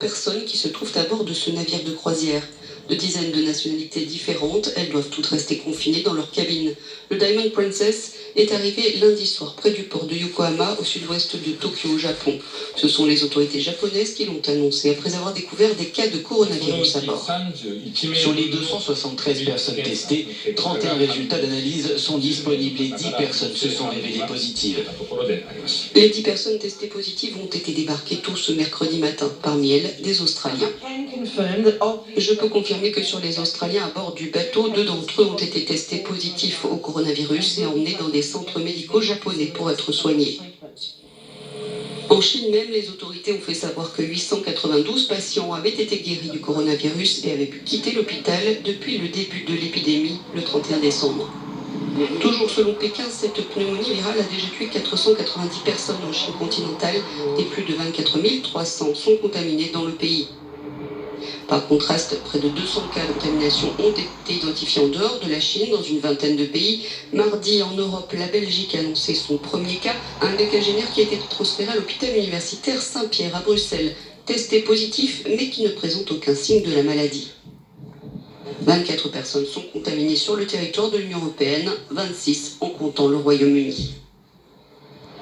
Personnes qui se trouvent à bord de ce navire de croisière. De dizaines de nationalités différentes, elles doivent toutes rester confinées dans leur cabine. Le Diamond Princess est arrivé lundi soir près du port de Yokohama, au sud-ouest de Tokyo, au Japon. Ce sont les autorités japonaises qui l'ont annoncé après avoir découvert des cas de coronavirus à bord. Sur les 273 personnes testées, 31 résultats d'analyse sont disponibles et 10 personnes se sont révélées positives. Les 10 personnes testées positives ont été débarquées tôt ce mercredi matin, parmi elles des Australiens. Je peux confirmer que sur les Australiens à bord du bateau, 2 d'entre eux ont été testés positifs au coronavirus et emmenés dans des centres médicaux japonais pour être soignés. En Chine même, les autorités ont fait savoir que 892 patients avaient été guéris du coronavirus et avaient pu quitter l'hôpital depuis le début de l'épidémie, le 31 décembre. Toujours selon Pékin, cette pneumonie virale a déjà tué 490 personnes en Chine continentale et plus de 24 300 sont contaminés dans le pays. Par contraste, près de 200 cas de contamination ont été identifiés en dehors de la Chine, dans une vingtaine de pays. Mardi, en Europe, la Belgique a annoncé son premier cas, un décagénaire qui a été transféré à l'hôpital universitaire Saint-Pierre à Bruxelles, testé positif mais qui ne présente aucun signe de la maladie. 24 personnes sont contaminées sur le territoire de l'Union européenne, 26 en comptant le Royaume-Uni.